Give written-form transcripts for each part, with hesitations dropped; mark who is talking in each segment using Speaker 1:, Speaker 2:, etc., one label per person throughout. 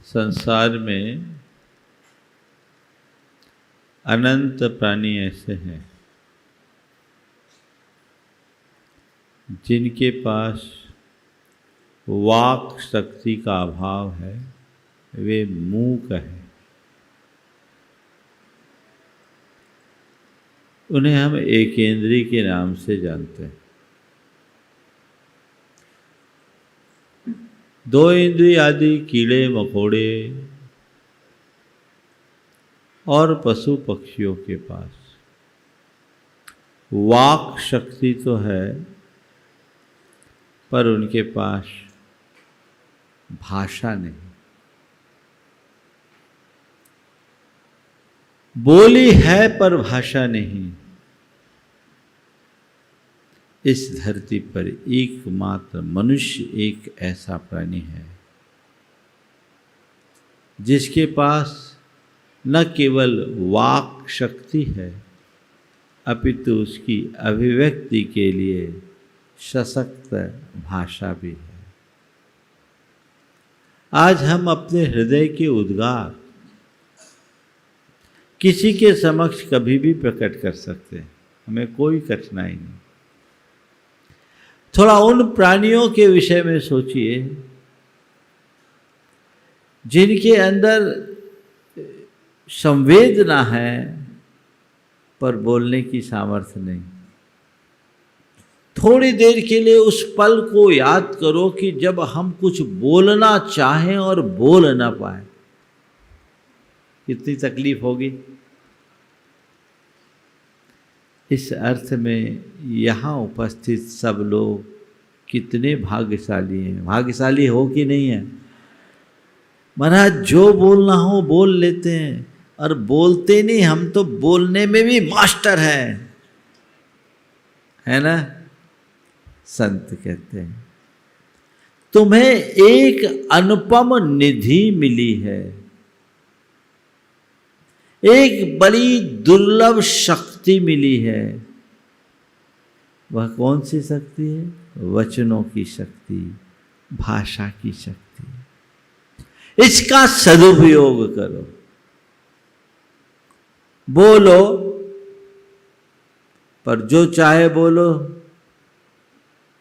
Speaker 1: संसार में अनंत प्राणी ऐसे हैं जिनके पास वाक शक्ति का अभाव है, वे मूक हैं। उन्हें हम एकेंद्री के नाम से जानते हैं। दो इंद्रिय आदि कीड़े मकोड़े और पशु पक्षियों के पास वाक शक्ति तो है, पर उनके पास भाषा नहीं। बोली है पर भाषा नहीं। इस धरती पर एकमात्र मनुष्य एक ऐसा प्राणी है जिसके पास न केवल वाक शक्ति है, अपितु उसकी अभिव्यक्ति के लिए सशक्त भाषा भी है। आज हम अपने हृदय के उद्गार किसी के समक्ष कभी भी प्रकट कर सकते हैं, हमें कोई कठिनाई नहीं। थोड़ा उन प्राणियों के विषय में सोचिए जिनके अंदर संवेदना है पर बोलने की सामर्थ्य नहीं। थोड़ी देर के लिए उस पल को याद करो कि जब हम कुछ बोलना चाहें और बोल ना पाए, कितनी तकलीफ होगी। इस अर्थ में यहाँ उपस्थित सब लोग कितने भाग्यशाली हैं। भाग्यशाली हो कि नहीं है? महाराज जो बोलना हो बोल लेते हैं, और बोलते नहीं, हम तो बोलने में भी मास्टर हैं, है ना। संत कहते हैं तुम्हें एक अनुपम निधि मिली है, एक बड़ी दुर्लभ शक्ति मिली है। वह कौन सी शक्ति है? वचनों की शक्ति, भाषा की शक्ति। इसका सदुपयोग करो, बोलो, पर जो चाहे बोलो।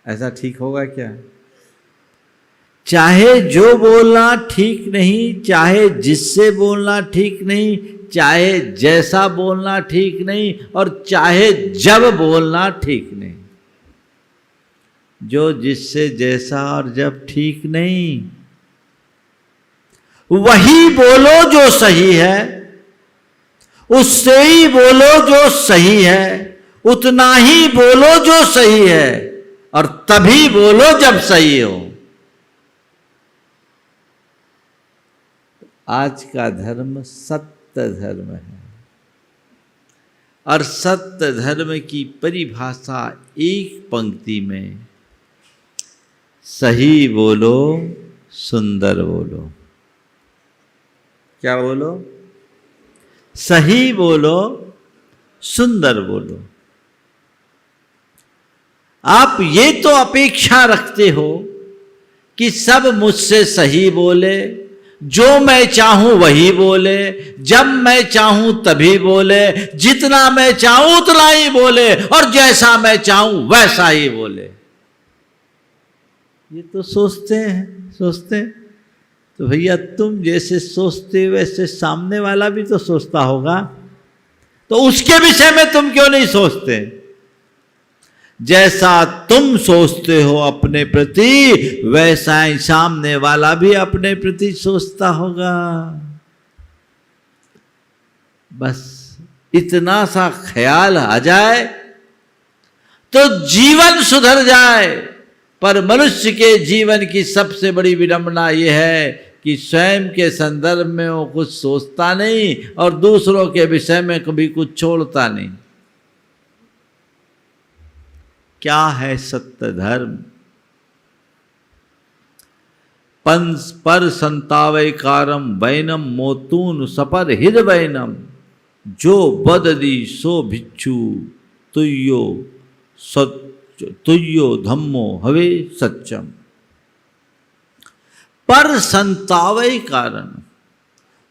Speaker 1: ऐसा ठीक होगा क्या? चाहे जो बोलना ठीक नहीं, चाहे जिससे बोलना ठीक नहीं, चाहे जैसा बोलना ठीक नहीं, और चाहे जब बोलना ठीक नहीं। जो जिससे जैसा और जब ठीक नहीं, वही बोलो जो सही है, उससे ही बोलो जो सही है, उतना ही बोलो जो सही है, और तभी बोलो जब सही हो। आज का धर्म सत्य धर्म है, और सत्य धर्म की परिभाषा एक पंक्ति में, सही बोलो सुंदर बोलो। क्या बोलो? सही बोलो सुंदर बोलो। आप ये तो अपेक्षा रखते हो कि सब मुझसे सही बोले, जो मैं चाहूं वही बोले, जब मैं चाहूं तभी बोले, जितना मैं चाहूं उतना ही बोले, और जैसा मैं चाहूं वैसा ही बोले। ये तो सोचते हैं। तो भैया तुम जैसे सोचते वैसे सामने वाला भी तो सोचता होगा, तो उसके विषय में तुम क्यों नहीं सोचते? जैसा तुम सोचते हो अपने प्रति, वैसा ही सामने वाला भी अपने प्रति सोचता होगा। बस इतना सा ख्याल आ जाए तो जीवन सुधर जाए। पर मनुष्य के जीवन की सबसे बड़ी विडंबना यह है कि स्वयं के संदर्भ में वो कुछ सोचता नहीं, और दूसरों के विषय में कभी कुछ छोड़ता नहीं। क्या है सत्य धर्म? पंस पर संतावैकारम वैनम मोतून सपर हिद वैनम, जो बददी सो भिक्षु तुयो धम्मो हवे सच्चम। पर संतावे कारण,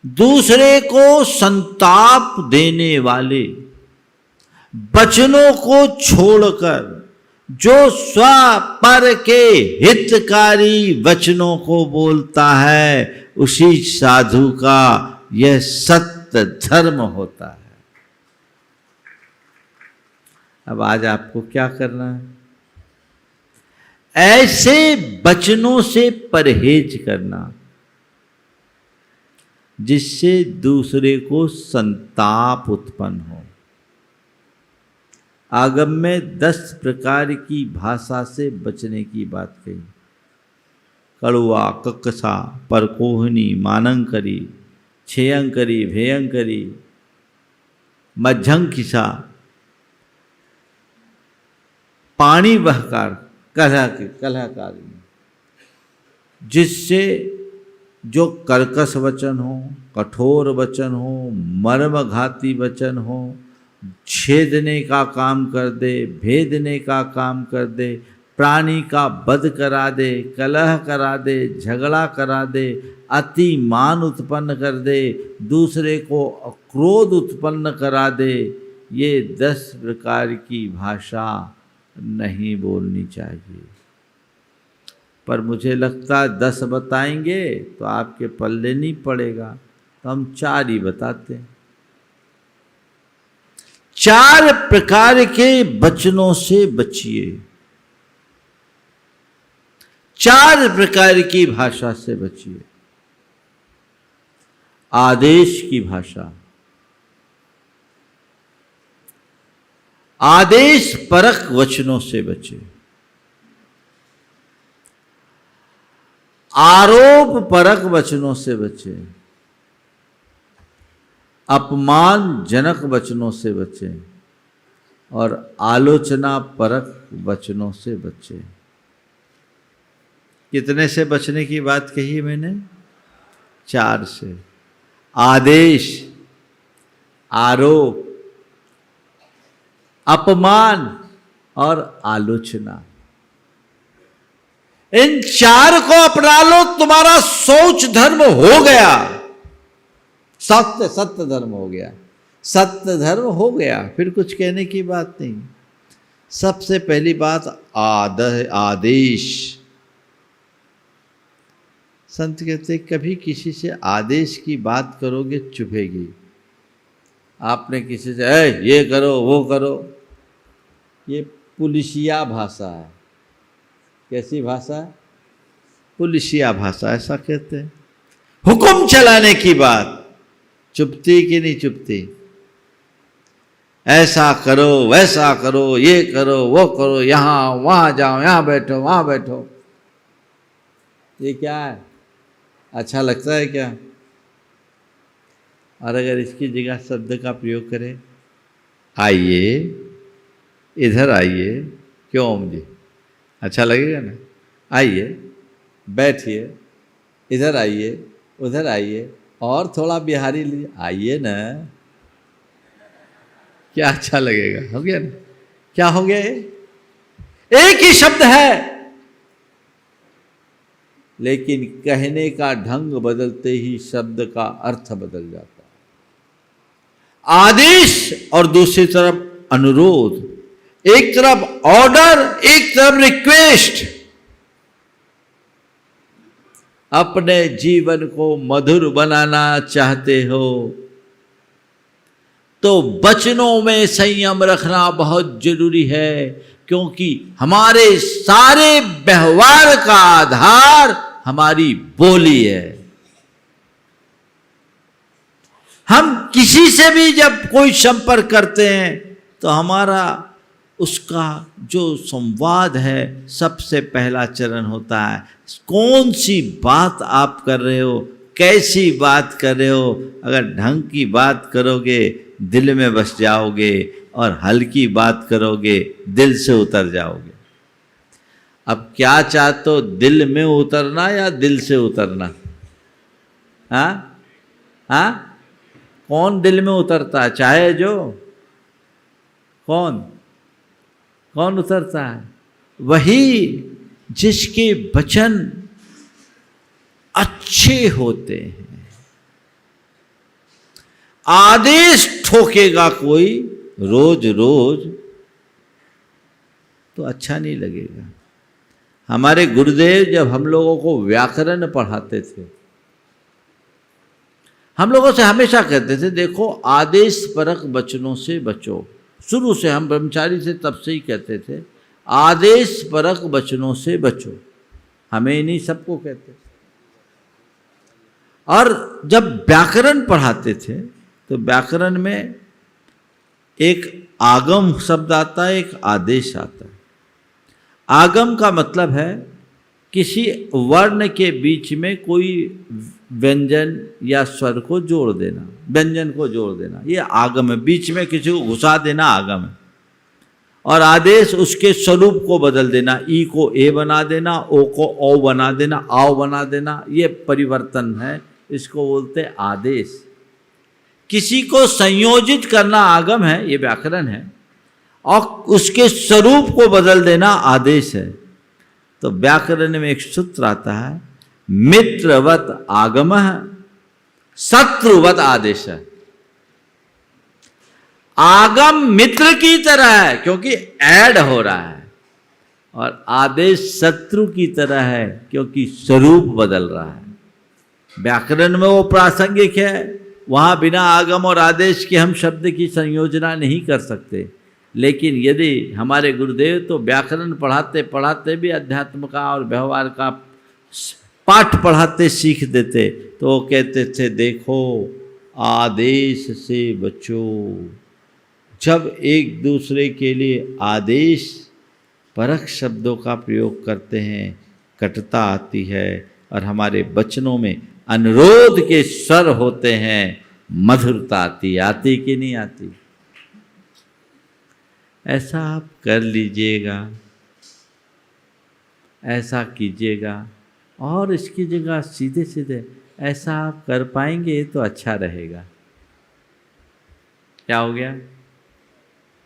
Speaker 1: दूसरे को संताप देने वाले वचनों को छोड़कर जो स्व पर के हितकारी वचनों को बोलता है, उसी साधु का यह सत्य धर्म होता है। अब आज आपको क्या करना है? ऐसे वचनों से परहेज करना जिससे दूसरे को संताप उत्पन्न हो। आगम में 10 प्रकार की भाषा से बचने की बात कही। कड़ुआ, ककसा, परकोहनी, मानंकरी, छेयंकरी, भेयंकरी, मध्यंकिसा, पानी बहकार, कलहकारी, जिससे जो कर्कश वचन हो, कठोर वचन हो, मर्मघाती वचन हो, छेदने का काम कर दे, भेदने का काम कर दे, प्राणी का वध करा दे, कलह करा दे, झगड़ा करा दे, अति मान उत्पन्न कर दे, दूसरे को क्रोध उत्पन्न करा दे, ये 10 प्रकार की भाषा नहीं बोलनी चाहिए। पर मुझे लगता है 10 बताएंगे तो आपके पल्ले नहीं पड़ेगा, तो हम 4 ही बताते हैं। 4 प्रकार के वचनों से बचिए, 4 प्रकार की भाषा से बचिए। आदेश की भाषा, आदेश परक वचनों से बचे। आरोप परक वचनों से बचे। अपमानजनक वचनों से बचे और आलोचना परक वचनों से बचे। कितने से बचने की बात कही मैंने? 4 से। आदेश, आरोप, अपमान और आलोचना। इन 4 को अपना लो, तुम्हारा सोच धर्म हो गया। सत्य धर्म हो गया, सत्य धर्म हो गया, फिर कुछ कहने की बात नहीं। सबसे पहली बात आदेश। संत कहते कभी किसी से आदेश की बात करोगे चुभेगी। आपने किसी से ये करो वो करो, ये पुलिसिया भाषा है। कैसी भाषा है? पुलिसिया भाषा, ऐसा कहते हैं। हुक्म चलाने की बात चुभती कि नहीं चुभती? ऐसा करो वैसा करो, ये करो वो करो, यहाँ वहाँ जाओ, यहाँ बैठो वहाँ बैठो, ये क्या है? अच्छा लगता है क्या? और अगर इसकी जगह शब्द का प्रयोग करें, आइए, इधर आइए, क्यों ओम जी? अच्छा लगेगा ना? आइए, बैठिए, इधर आइए, उधर आइए, और थोड़ा बिहारी लीजिए, आइए ना। क्या अच्छा लगेगा? हो गया ना? क्या हो गया? एक ही शब्द है, लेकिन कहने का ढंग बदलते ही शब्द का अर्थ बदल जाता है। आदेश और दूसरी तरफ अनुरोध, एक तरफ ऑर्डर, एक तरफ रिक्वेस्ट। अपने जीवन को मधुर बनाना चाहते हो तो वचनों में संयम रखना बहुत जरूरी है, क्योंकि हमारे सारे व्यवहार का आधार हमारी बोली है। हम किसी से भी जब कोई संपर्क करते हैं तो हमारा उसका जो संवाद है, सबसे पहला चरण होता है कौन सी बात आप कर रहे हो, कैसी बात कर रहे हो। अगर ढंग की बात करोगे दिल में बस जाओगे, और हल्की बात करोगे दिल से उतर जाओगे। अब क्या चाहते हो, दिल में उतरना या दिल से उतरना? हाँ हाँ, कौन दिल में उतरता है? चाहे जो कौन कौन उतरता है? वही जिसके वचन अच्छे होते हैं। आदेश ठोकेगा कोई रोज रोज तो अच्छा नहीं लगेगा। हमारे गुरुदेव जब हम लोगों को व्याकरण पढ़ाते थे, हम लोगों से हमेशा कहते थे, देखो आदेश परक वचनों से बचो। शुरू से हम ब्रह्मचारी से तब से ही कहते थे, आदेश परक वचनों से बचो। हमें नहीं, सबको कहते थे। और जब व्याकरण पढ़ाते थे तो व्याकरण में एक आगम शब्द आता है, एक आदेश आता है। आगम का मतलब है किसी वर्ण के बीच में कोई व्यंजन या स्वर को जोड़ देना, व्यंजन को जोड़ देना, ये आगम है। बीच में किसी को घुसा देना आगम है। और आदेश उसके स्वरूप को बदल देना, ई को ए बना देना, ओ को औ बना देना, आओ बना देना, ये परिवर्तन है, इसको बोलते हैं आदेश। किसी को संयोजित करना आगम है, ये व्याकरण है, और उसके स्वरूप को बदल देना आदेश है। तो व्याकरण में एक सूत्र आता है, मित्रवत आगमः शत्रुवत आदेश। आगम मित्र की तरह है क्योंकि ऐड हो रहा है, और आदेश शत्रु की तरह है क्योंकि स्वरूप बदल रहा है। व्याकरण में वो प्रासंगिक है, वहाँ बिना आगम और आदेश के हम शब्द की संयोजना नहीं कर सकते। लेकिन यदि हमारे गुरुदेव तो व्याकरण पढ़ाते पढ़ाते भी अध्यात्म का और व्यवहार का पाठ पढ़ाते सीख देते, तो वो कहते थे, देखो आदेश से बचो। जब एक दूसरे के लिए आदेश परख शब्दों का प्रयोग करते हैं, कटुता आती है, और हमारे वचनों में अनुरोध के स्वर होते हैं, मधुरता आती कि नहीं आती? ऐसा आप कर लीजिएगा, ऐसा कीजिएगा, और इसकी जगह सीधे सीधे ऐसा आप कर पाएंगे तो अच्छा रहेगा। क्या हो गया?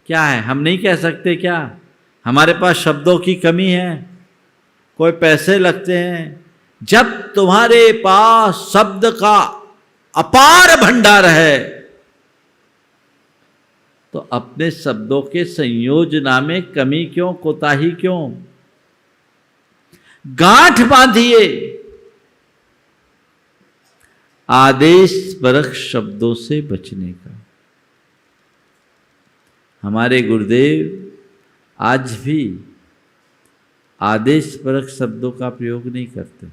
Speaker 1: क्या है? हम नहीं कह सकते क्या? हमारे पास शब्दों की कमी है? कोई पैसे लगते हैं? जब तुम्हारे पास शब्द का अपार भंडार है तो अपने शब्दों के संयोजना में कमी क्यों, कोताही क्यों? गांठ बांधिए आदेश परक शब्दों से बचने का। हमारे गुरुदेव आज भी आदेश परक शब्दों का प्रयोग नहीं करते।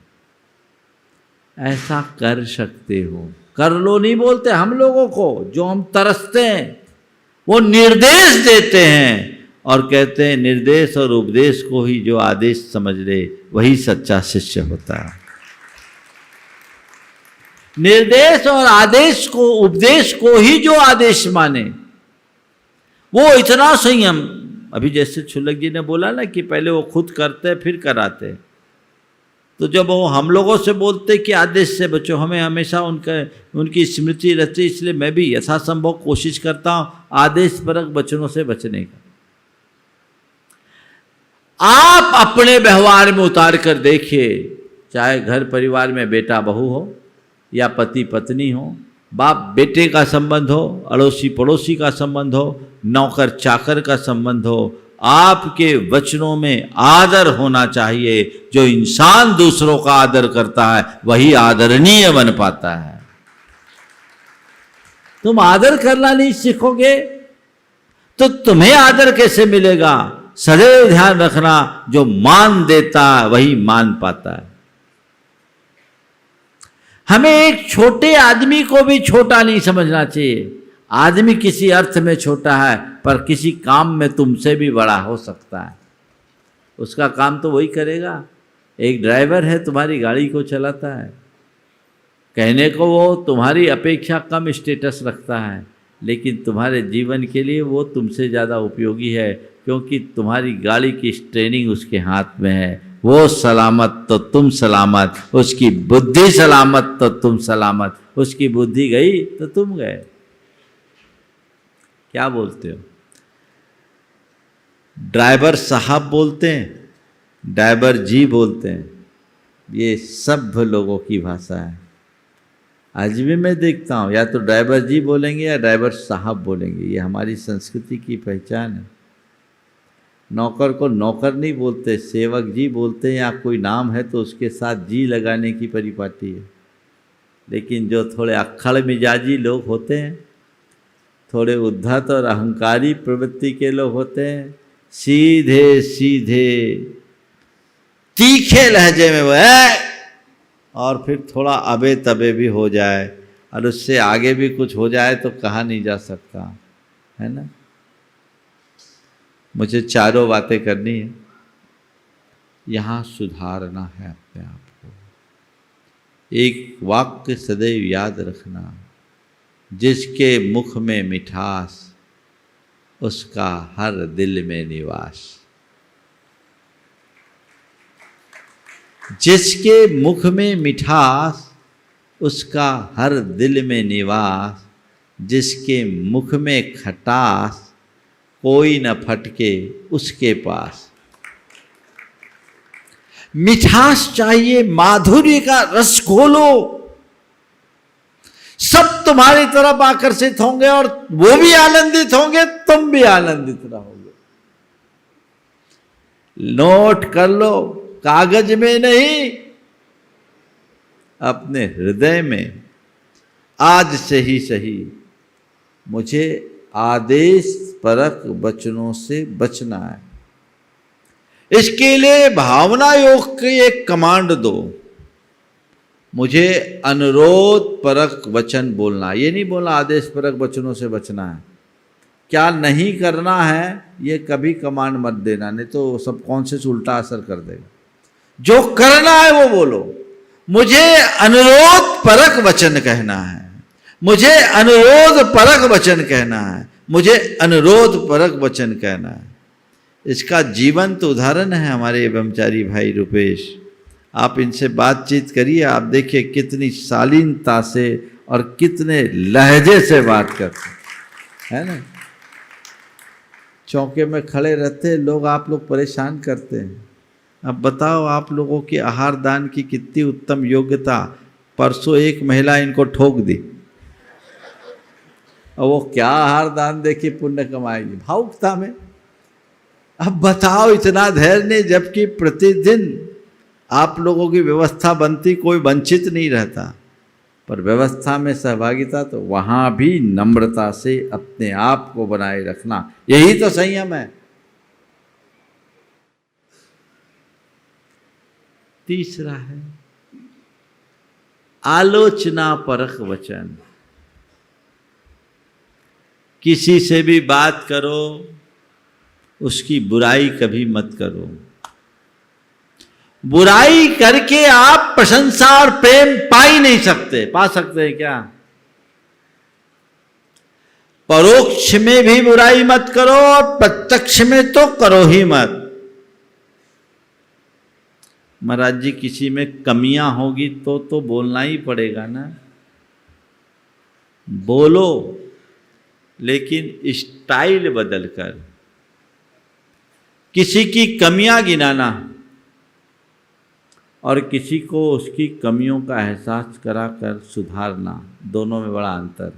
Speaker 1: ऐसा कर सकते हो, कर लो नहीं बोलते। हम लोगों को जो हम तरसते हैं वो निर्देश देते हैं, और कहते हैं निर्देश और उपदेश को ही जो आदेश समझ ले वही सच्चा शिष्य होता है। निर्देश और आदेश को, उपदेश को ही जो आदेश माने वो इतना संयम। अभी जैसे छुलक जी ने बोला ना कि पहले वो खुद करते फिर कराते, तो जब वो हम लोगों से बोलते कि आदेश से बचो, हमें हमेशा उनकी स्मृति रहती, इसलिए मैं भी यथासंभव कोशिश करता हूँ आदेश परक वचनों से बचने का। आप अपने व्यवहार में उतार कर देखिए, चाहे घर परिवार में बेटा बहू हो या पति पत्नी हो, बाप बेटे का संबंध हो, अड़ोसी पड़ोसी का संबंध हो, नौकर चाकर का संबंध हो, आपके वचनों में आदर होना चाहिए। जो इंसान दूसरों का आदर करता है वही आदरणीय बन पाता है। तुम आदर करना नहीं सीखोगे तो तुम्हें आदर कैसे मिलेगा? सदैव ध्यान रखना, जो मान देता है वही मान पाता है। हमें एक छोटे आदमी को भी छोटा नहीं समझना चाहिए। आदमी किसी अर्थ में छोटा है पर किसी काम में तुमसे भी बड़ा हो सकता है। उसका काम तो वही करेगा। एक ड्राइवर है, तुम्हारी गाड़ी को चलाता है, कहने को वो तुम्हारी अपेक्षा कम स्टेटस रखता है, लेकिन तुम्हारे जीवन के लिए वो तुमसे ज़्यादा उपयोगी है, क्योंकि तुम्हारी गाड़ी की स्टीयरिंग उसके हाथ में है। वो सलामत तो तुम सलामत, उसकी बुद्धि सलामत तो तुम सलामत। उसकी बुद्धि गई तो तुम गए। क्या बोलते हो? ड्राइवर साहब बोलते हैं, ड्राइवर जी बोलते हैं, ये सभ्य लोगों की भाषा है। आज भी मैं देखता हूँ या तो ड्राइवर जी बोलेंगे या ड्राइवर साहब बोलेंगे, ये हमारी संस्कृति की पहचान है। नौकर को नौकर नहीं बोलते, सेवक जी बोलते हैं, या कोई नाम है तो उसके साथ जी लगाने की परिपाटी है। लेकिन जो थोड़े अक्खड़ मिजाजी लोग होते हैं, थोड़े उद्धत और अहंकारी प्रवृत्ति के लोग होते हैं, सीधे सीधे तीखे लहजे में वह, और फिर थोड़ा अबे तबे भी हो जाए और उससे आगे भी कुछ हो जाए तो कहा नहीं जा सकता, है ना। मुझे चारों बातें करनी है, यहाँ सुधारना है अपने आप को। एक वाक्य सदैव याद रखना, जिसके मुख में मिठास उसका हर दिल में निवास। जिसके मुख में मिठास उसका हर दिल में निवास, जिसके मुख में खटास कोई न फटके उसके पास। मिठास चाहिए, माधुर्य का रस घोलो, सब तुम्हारी तरफ आकर्षित होंगे और वो भी आनंदित होंगे, तुम भी आनंदित रहोगे। नोट कर लो, कागज में नहीं, अपने हृदय में। आज से ही सही मुझे आदेश परक वचनों से बचना है। इसके लिए भावना योग की एक कमांड दो, मुझे अनुरोध परक वचन बोलना। ये नहीं बोलना आदेश परक वचनों से बचना है। क्या नहीं करना है ये कभी कमांड मत देना, नहीं तो सबकॉन्शियस उल्टा असर कर देगा। जो करना है वो बोलो, मुझे अनुरोध परक वचन कहना है, मुझे अनुरोध परक वचन कहना है, मुझे अनुरोध परक वचन कहना है। इसका जीवंत उदाहरण है हमारे ब्रह्मचारी भाई रुपेश। आप इनसे बातचीत करिए, आप देखिए कितनी शालीनता से और कितने लहजे से बात करते हैं, है ना। चौके में खड़े रहते लोग, आप लोग परेशान करते हैं। अब बताओ आप लोगों की आहार दान की कितनी उत्तम योग्यता। परसों एक महिला इनको ठोक दी, और वो क्या आहार दान देखिए पुण्य कमाएगी, भावुकता में। अब बताओ इतना धैर्य नहीं, जबकि प्रतिदिन आप लोगों की व्यवस्था बनती, कोई वंचित नहीं रहता। पर व्यवस्था में सहभागिता, तो वहाँ भी नम्रता से अपने आप को बनाए रखना, यही तो संयम है। तीसरा है आलोचना परक वचन। किसी से भी बात करो, उसकी बुराई कभी मत करो। बुराई करके आप प्रशंसा और प्रेम पा ही नहीं सकते। पा सकते हैं क्या? परोक्ष में भी बुराई मत करो और प्रत्यक्ष में तो करो ही मत। महाराज जी, किसी में कमियां होगी तो बोलना ही पड़ेगा ना। बोलो, लेकिन स्टाइल बदलकर। किसी की कमियां गिनाना और किसी को उसकी कमियों का एहसास कराकर सुधारना, दोनों में बड़ा अंतर।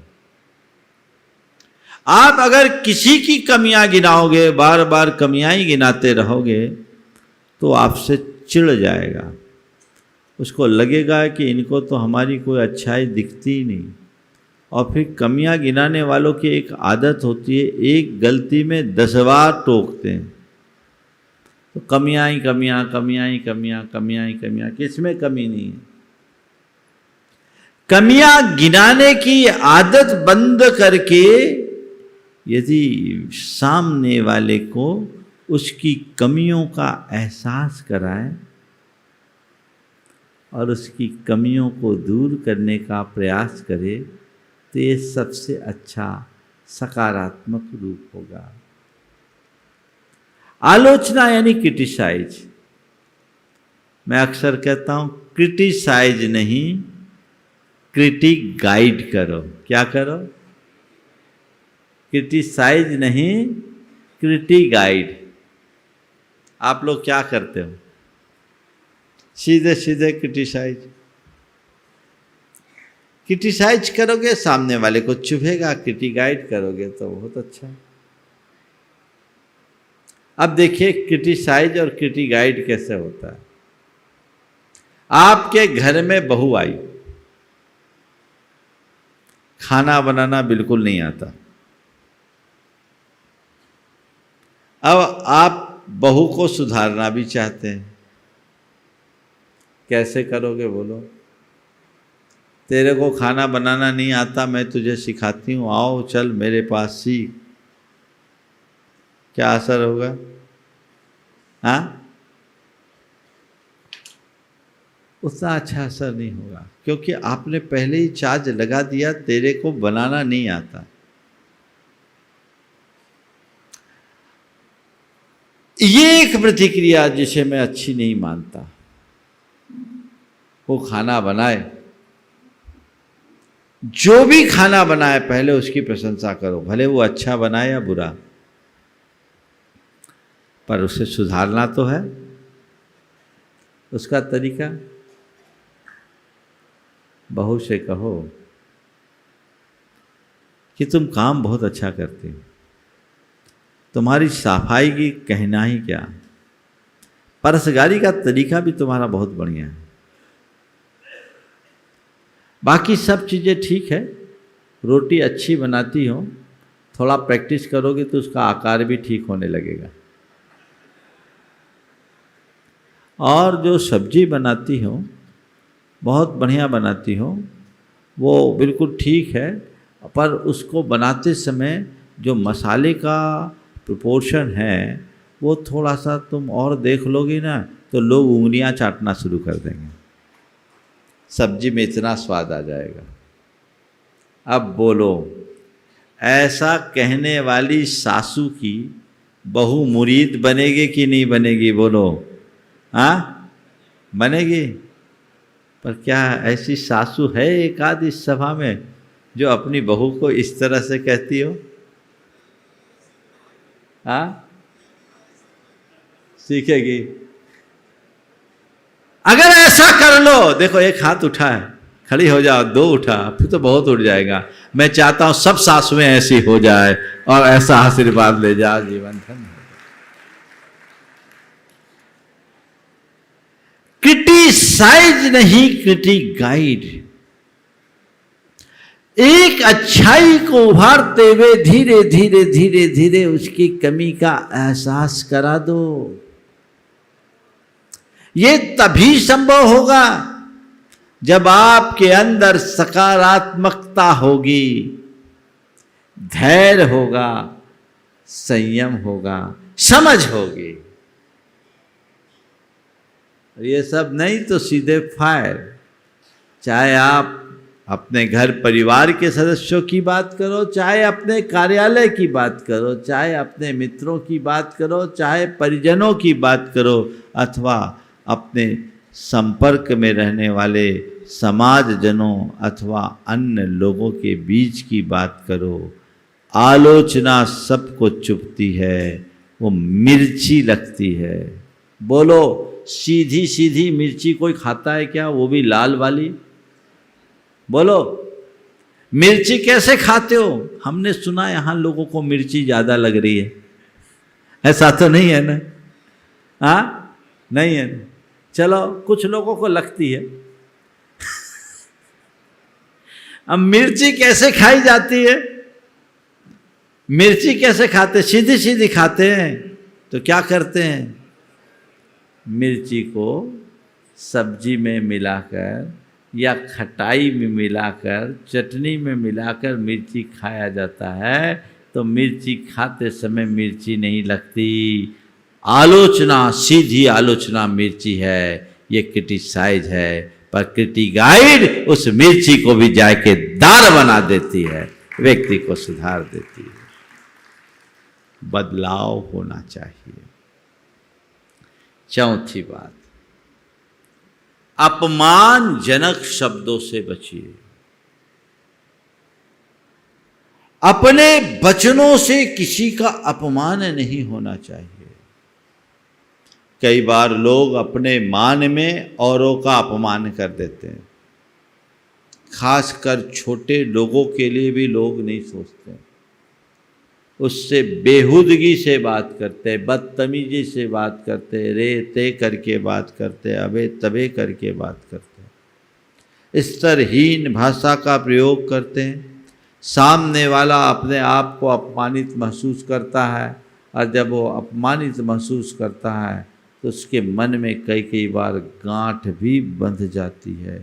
Speaker 1: आप अगर किसी की कमियां गिनाओगे, बार बार कमियां ही गिनाते रहोगे, तो आपसे चिढ़ जाएगा। उसको लगेगा कि इनको तो हमारी कोई अच्छाई दिखती ही नहीं। और फिर कमियां गिनाने वालों की एक आदत होती है, एक गलती में 10 बार टोकते हैं। तो कमियां ही कमियां, कमियां ही कमियां, कमियां ही कमियां, किसमें कमी नहीं है। कमियां गिनाने की आदत बंद करके यदि सामने वाले को उसकी कमियों का एहसास कराए और उसकी कमियों को दूर करने का प्रयास करे, तो ये सबसे अच्छा सकारात्मक रूप होगा। आलोचना यानी क्रिटिसाइज। मैं अक्सर कहता हूं, क्रिटिसाइज नहीं, क्रिटिक गाइड करो। क्या करो? क्रिटिसाइज नहीं, क्रिटिक गाइड। आप लोग क्या करते हो? सीधे सीधे क्रिटिसाइज करोगे, सामने वाले को चुभेगा, क्रिटिगाइड करोगे तो बहुत अच्छा। अब देखिए क्रिटिसाइज और क्रिटिगाइड कैसे होता है। आपके घर में बहू आई, खाना बनाना बिल्कुल नहीं आता। अब आप बहू को सुधारना भी चाहते हैं, कैसे करोगे बोलो? तेरे को खाना बनाना नहीं आता, मैं तुझे सिखाती हूँ, आओ चल मेरे पास सीख। क्या असर होगा? हाँ, उतना अच्छा असर नहीं होगा, क्योंकि आपने पहले ही चार्ज लगा दिया, तेरे को बनाना नहीं आता। ये एक प्रतिक्रिया जिसे मैं अच्छी नहीं मानता। वो खाना बनाए, जो भी खाना बनाए पहले उसकी प्रशंसा करो, भले वो अच्छा बनाए या बुरा, पर उसे सुधारना तो है। उसका तरीका, बहू से कहो कि तुम काम बहुत अच्छा करती हो, तुम्हारी सफाई की कहना ही क्या, परसगारी का तरीका भी तुम्हारा बहुत बढ़िया है, बाकी सब चीज़ें ठीक है, रोटी अच्छी बनाती हो, थोड़ा प्रैक्टिस करोगे तो उसका आकार भी ठीक होने लगेगा, और जो सब्जी बनाती हो बहुत बढ़िया बनाती हो, वो बिल्कुल ठीक है, पर उसको बनाते समय जो मसाले का प्रोपोर्शन है वो थोड़ा सा तुम और देख लोगी ना तो लोग उंगलियां चाटना शुरू कर देंगे, सब्जी में इतना स्वाद आ जाएगा। अब बोलो, ऐसा कहने वाली सासू की बहू मुरीद बनेगी कि नहीं बनेगी? बोलो, हाँ बनेगी। पर क्या ऐसी सासू है एक आध इस सभा में जो अपनी बहू को इस तरह से कहती हो? हाँ, सीखेगी। अगर ऐसा कर लो, देखो एक हाथ उठा है, खड़ी हो जाओ, दो उठा, फिर तो बहुत उठ जाएगा। मैं चाहता हूं सब सासुएं ऐसी हो जाए और ऐसा आशीर्वाद ले जाओ, जीवन धन्य। क्रिटिसाइज नहीं, क्रिटिगाइड। एक अच्छाई को उभारते हुए धीरे धीरे धीरे धीरे उसकी कमी का एहसास करा दो। ये तभी संभव होगा जब आपके अंदर सकारात्मकता होगी, धैर्य होगा, संयम होगा, समझ होगी। ये सब नहीं तो सीधे फायर। चाहे आप अपने घर परिवार के सदस्यों की बात करो, चाहे अपने कार्यालय की बात करो, चाहे अपने मित्रों की बात करो, चाहे परिजनों की बात करो, अथवा अपने संपर्क में रहने वाले समाजजनों अथवा अन्य लोगों के बीच की बात करो, आलोचना सबको चुभती है, वो मिर्ची लगती है। बोलो, सीधी सीधी मिर्ची कोई खाता है क्या? वो भी लाल वाली। बोलो, मिर्ची कैसे खाते हो? हमने सुना यहां लोगों को मिर्ची ज्यादा लग रही है, ऐसा तो नहीं है ना? हाँ, नहीं है ना? चलो, कुछ लोगों को लगती है। अब मिर्ची कैसे खाई जाती है? मिर्ची कैसे खाते? सीधी सीधी खाते हैं। तो क्या करते हैं? मिर्ची को सब्जी में मिलाकर या खटाई में मिलाकर, चटनी में मिलाकर मिर्ची खाया जाता है। तो मिर्ची खाते समय मिर्ची नहीं लगती। आलोचना, सीधी आलोचना मिर्ची है, ये क्रिटिसाइज है। पर क्रिटिगाइड उस मिर्ची को भी जायकेदार बना देती है, व्यक्ति को सुधार देती है। बदलाव होना चाहिए। चौथी बात, अपमानजनक शब्दों से बचिए। अपने वचनों से किसी का अपमान नहीं होना चाहिए। कई बार लोग अपने मान में औरों का अपमान कर देते हैं। खासकर छोटे लोगों के लिए भी लोग नहीं सोचते, उससे बेहुदगी से बात करते, बदतमीजी से बात करते, रे ते करके बात करते, अबे तबे करके बात करते, स्तरहीन भाषा का प्रयोग करते हैं। सामने वाला अपने आप को अपमानित महसूस करता है, और जब वो अपमानित महसूस करता है तो उसके मन में कई बार गांठ भी बंध जाती है।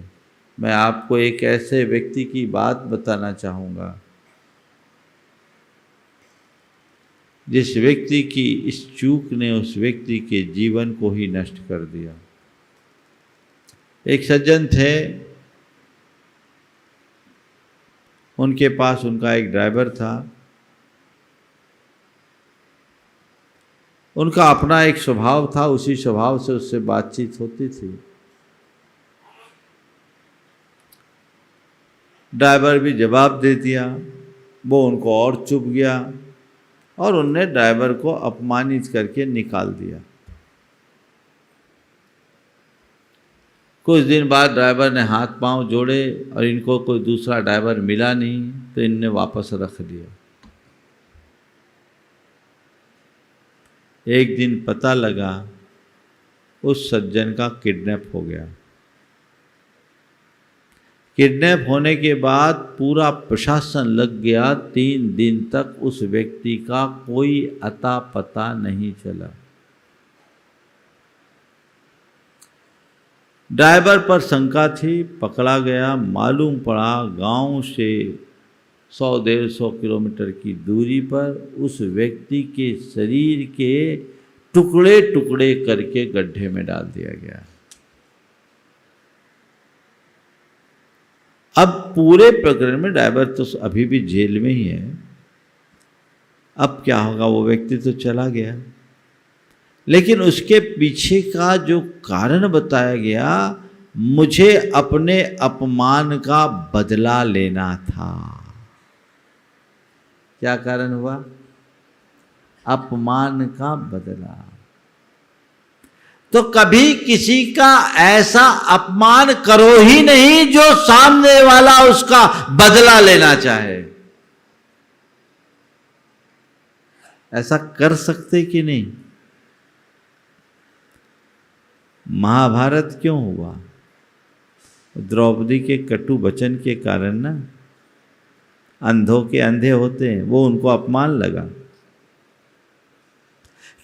Speaker 1: मैं आपको एक ऐसे व्यक्ति की बात बताना चाहूँगा, जिस व्यक्ति की इस चूक ने उस व्यक्ति के जीवन को ही नष्ट कर दिया। एक सज्जन थे, उनके पास उनका एक ड्राइवर था। उनका अपना एक स्वभाव था, उसी स्वभाव से उससे बातचीत होती थी। ड्राइवर भी जवाब दे दिया, वो उनको और चुभ गया और उनने ड्राइवर को अपमानित करके निकाल दिया। कुछ दिन बाद ड्राइवर ने हाथ पांव जोड़े और इनको कोई दूसरा ड्राइवर मिला नहीं, तो इनने वापस रख दिया। एक दिन पता लगा उस सज्जन का किडनैप हो गया। किडनैप होने के बाद पूरा प्रशासन लग गया। 3 दिन तक उस व्यक्ति का कोई अता पता नहीं चला। ड्राइवर पर शंका थी, पकड़ा गया। मालूम पड़ा गांव से 100-150 किलोमीटर की दूरी पर उस व्यक्ति के शरीर के टुकड़े टुकड़े करके गड्ढे में डाल दिया गया। अब पूरे प्रकरण में ड्राइवर तो अभी भी जेल में ही है। अब क्या होगा, वो व्यक्ति तो चला गया, लेकिन उसके पीछे का जो कारण बताया गया, मुझे अपने अपमान का बदला लेना था। क्या कारण हुआ? अपमान का बदला। तो कभी किसी का ऐसा अपमान करो ही नहीं जो सामने वाला उसका बदला लेना चाहे। ऐसा कर सकते कि नहीं? महाभारत क्यों हुआ? द्रौपदी के कटु वचन के कारण ना। अंधों के अंधे होते हैं, वो उनको अपमान लगा।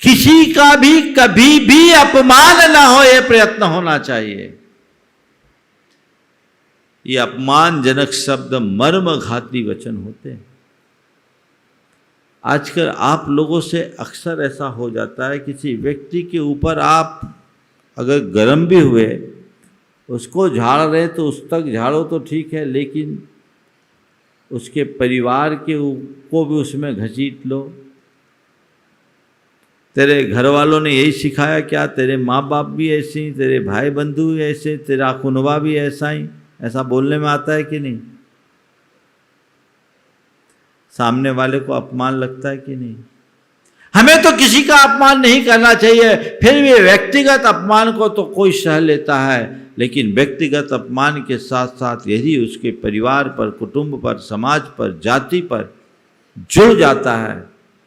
Speaker 1: किसी का भी कभी भी अपमान ना हो, यह प्रयत्न होना चाहिए। ये अपमानजनक शब्द मर्मघाती वचन होते हैं। आजकल आप लोगों से अक्सर ऐसा हो जाता है, किसी व्यक्ति के ऊपर आप अगर गर्म भी हुए, उसको झाड़ रहे तो उस तक झाड़ो तो ठीक है, लेकिन उसके परिवार के को भी उसमें घसीट लो। तेरे घर वालों ने यही सिखाया क्या? तेरे माँ बाप भी ऐसे ही, तेरे भाई बंधु भी ऐसे, तेरा कुनबा भी ऐसा ही। ऐसा बोलने में आता है कि नहीं? सामने वाले को अपमान लगता है कि नहीं? हमें तो किसी का अपमान नहीं करना चाहिए, फिर भी व्यक्तिगत अपमान को तो कोई सह लेता है, लेकिन व्यक्तिगत अपमान के साथ साथ यदि उसके परिवार पर, कुटुंब पर, समाज पर, जाति पर जुड़ जाता है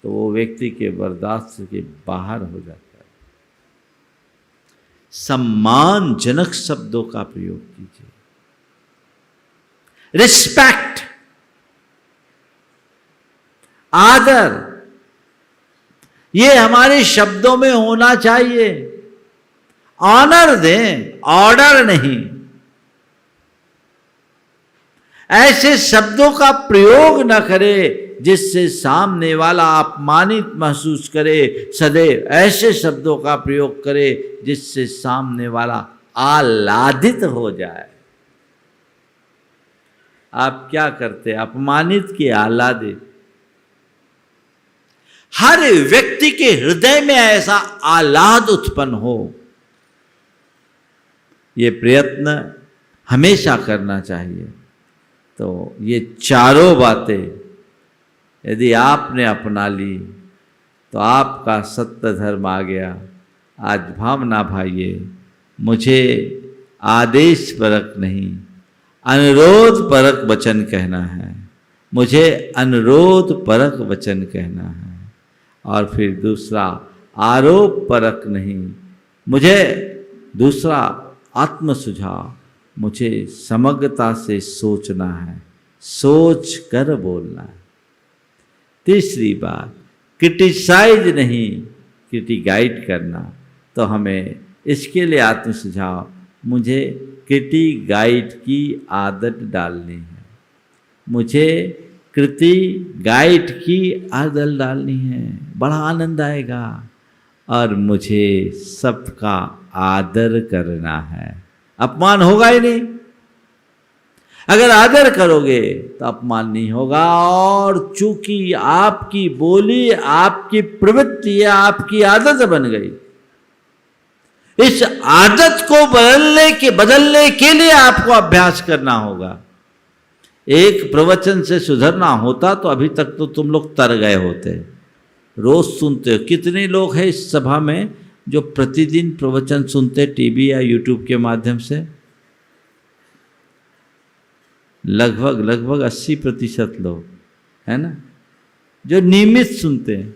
Speaker 1: तो वो व्यक्ति के बर्दाश्त के बाहर हो जाता है। सम्मानजनक शब्दों का प्रयोग कीजिए। रिस्पेक्ट, आदर, ये हमारे शब्दों में होना चाहिए। ऑनर दें, ऑर्डर नहीं। ऐसे शब्दों का प्रयोग न करें जिससे सामने वाला अपमानित महसूस करे। सदैव ऐसे शब्दों का प्रयोग करे जिससे सामने वाला आह्लादित हो जाए। आप क्या करते? अपमानित के आह्लादित? हर व्यक्ति के हृदय में ऐसा आह्लाद उत्पन्न हो, ये प्रयत्न हमेशा करना चाहिए। तो ये चारों बातें यदि आपने अपना ली तो आपका सत्य धर्म आ गया, आज भावना भाइये, मुझे आदेश परक नहीं अनुरोध परक वचन कहना है, मुझे अनुरोध परक वचन कहना है। और फिर दूसरा आरोप परक नहीं, मुझे दूसरा आत्म सुझाव, मुझे समग्रता से सोचना है, सोच कर बोलना है। तीसरी बात क्रिटिसाइज नहीं, क्रिटिगाइड करना। तो हमें इसके लिए आत्म सुझाव, मुझे क्रिटिगाइड की आदत डालनी है, मुझे क्रिटिगाइड की आदत डालनी है, बड़ा आनंद आएगा। और मुझे सबका आदर करना है, अपमान होगा ही नहीं। अगर आदर करोगे तो अपमान नहीं होगा। और चूंकि आपकी बोली, आपकी प्रवृत्ति, आपकी आदत बन गई, इस आदत को बदलने के लिए आपको अभ्यास करना होगा। एक प्रवचन से सुधरना होता तो अभी तक तो तुम लोग तर गए होते। रोज सुनते हो, कितने लोग हैं इस सभा में जो प्रतिदिन प्रवचन सुनते टीवी या यूट्यूब के माध्यम से? लगभग 80% लोग, है ना, जो नियमित सुनते हैं।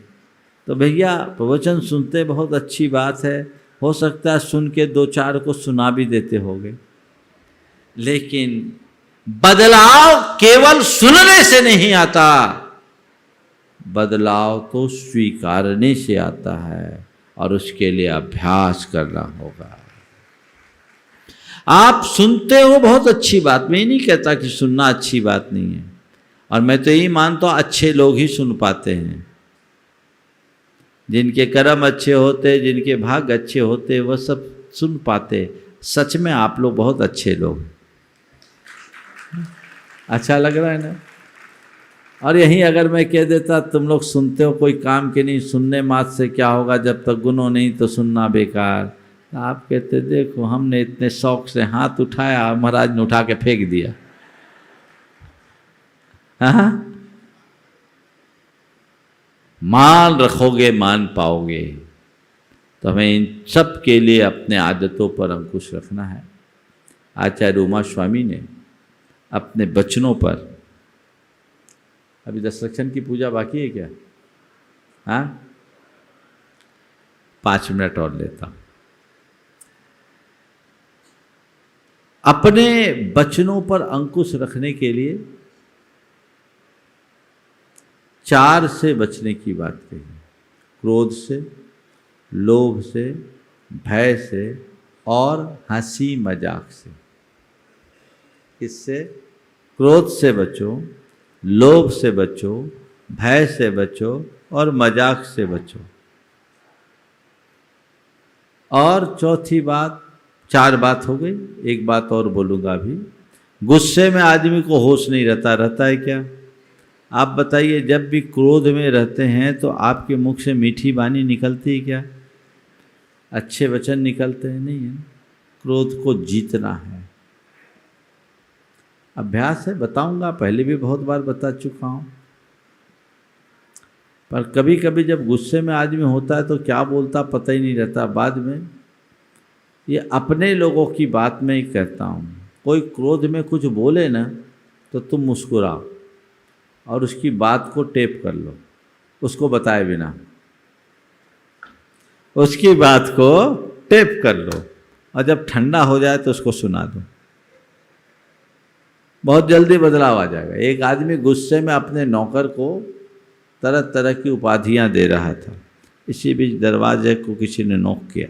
Speaker 1: तो भैया प्रवचन सुनते बहुत अच्छी बात है, हो सकता है सुन के 2-4 को सुना भी देते होंगे, लेकिन बदलाव केवल सुनने से नहीं आता, बदलाव तो स्वीकारने से आता है, और उसके लिए अभ्यास करना होगा। आप सुनते हो बहुत अच्छी बात, मैं नहीं कहता कि सुनना अच्छी बात नहीं है, और मैं तो यही मानता हूँ अच्छे लोग ही सुन पाते हैं। जिनके कर्म अच्छे होते, जिनके भाग्य अच्छे होते, वह सब सुन पाते। सच में आप लोग बहुत अच्छे लोग, अच्छा लग रहा है ना। और यहीं अगर मैं कह देता तुम लोग सुनते हो कोई काम के नहीं, सुनने मात्र से क्या होगा, जब तक गुणों नहीं तो सुनना बेकार, तो आप कहते देखो हमने इतने शौक से हाथ उठाया, महाराज ने उठा के फेंक दिया। हाँ, मान रखोगे मान पाओगे। तो हमें इन सब के लिए अपने आदतों पर अंकुश रखना है। आचार्य उमा स्वामी ने अपने वचनों पर, अभी दशलक्षण की पूजा बाकी है क्या? हाँ, 5 मिनट और लेता हूं। अपने वचनों पर अंकुश रखने के लिए 4 से बचने की बात कही। क्रोध से, लोभ से, भय से और हंसी मजाक से। इससे क्रोध से बचो, लोभ से बचो, भय से बचो और मजाक से बचो। और चौथी बात, 4 बात हो गई, एक बात और बोलूँगा अभी। गुस्से में आदमी को होश नहीं रहता है क्या? आप बताइए, जब भी क्रोध में रहते हैं तो आपके मुख से मीठी वाणी निकलती है क्या? अच्छे वचन निकलते हैं? नहीं है। क्रोध को जीतना है, अभ्यास है। बताऊंगा, पहले भी बहुत बार बता चुका हूँ। पर कभी कभी जब गुस्से में आदमी होता है तो क्या बोलता पता ही नहीं रहता। बाद में ये अपने लोगों की बात में ही कहता हूँ, कोई क्रोध में कुछ बोले ना तो तुम मुस्कुराओ और उसकी बात को टेप कर लो, उसको बताए बिना उसकी बात को टेप कर लो, और जब ठंडा हो जाए तो उसको सुना दो। बहुत जल्दी बदलाव आ जाएगा। एक आदमी गुस्से में अपने नौकर को तरह तरह की उपाधियां दे रहा था। इसी बीच दरवाजे को किसी ने नॉक किया।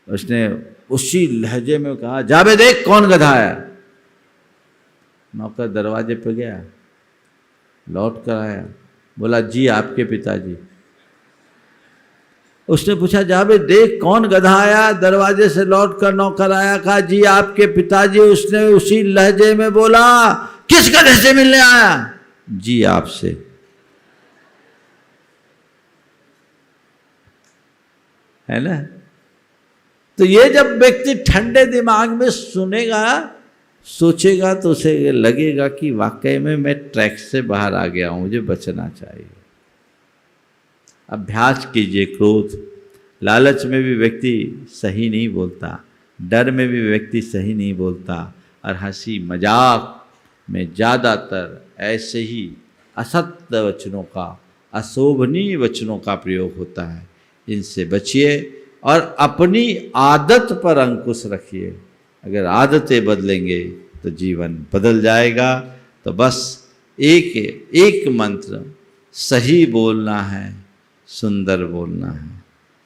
Speaker 1: उसने उसी लहजे में कहा, जाबे देख कौन गधा आया। नौकर दरवाजे पे गया, लौट कर आया, बोला जी आपके पिताजी। उसने पूछा, जाबे देख कौन गधा आया। दरवाजे से लौट कर नौकर आया, कहा जी आपके पिताजी। उसने उसी लहजे में बोला, किस गधे से मिलने आया? जी आपसे। है ना? तो ये जब व्यक्ति ठंडे दिमाग में सुनेगा, सोचेगा, तो उसे लगेगा कि वाकई में मैं ट्रैक से बाहर आ गया हूं, मुझे बचना चाहिए। अभ्यास कीजिए क्रोध, लालच में भी व्यक्ति सही नहीं बोलता, डर में भी व्यक्ति सही नहीं बोलता, और हंसी मजाक में ज़्यादातर ऐसे ही असत्य वचनों का, अशोभनीय वचनों का प्रयोग होता है। इनसे बचिए और अपनी आदत पर अंकुश रखिए। अगर आदतें बदलेंगे तो जीवन बदल जाएगा। तो बस एक मंत्र, सही बोलना है, सुंदर बोलना है।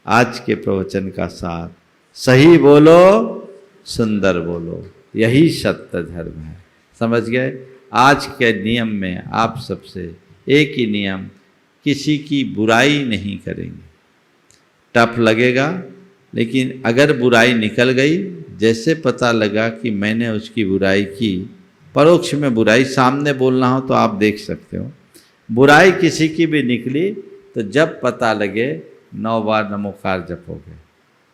Speaker 1: आज के प्रवचन का सार, सही बोलो, सुंदर बोलो, यही सत्य धर्म है। समझ गए? आज के नियम में आप सबसे एक ही नियम, किसी की बुराई नहीं करेंगे। टफ लगेगा, लेकिन अगर बुराई निकल गई, जैसे पता लगा कि मैंने उसकी बुराई की, परोक्ष में बुराई, सामने बोलना हो तो आप देख सकते हो, बुराई किसी की भी निकली तो जब पता लगे 9 बार नमोकार जपोगे,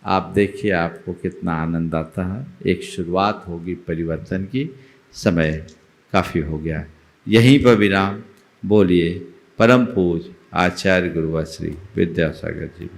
Speaker 1: आप देखिए आपको कितना आनंद आता है। एक शुरुआत होगी परिवर्तन की। समय काफ़ी हो गया, यहीं पर विराम। बोलिए परम पूज्य आचार्य गुरुवर श्री विद्यासागर जी।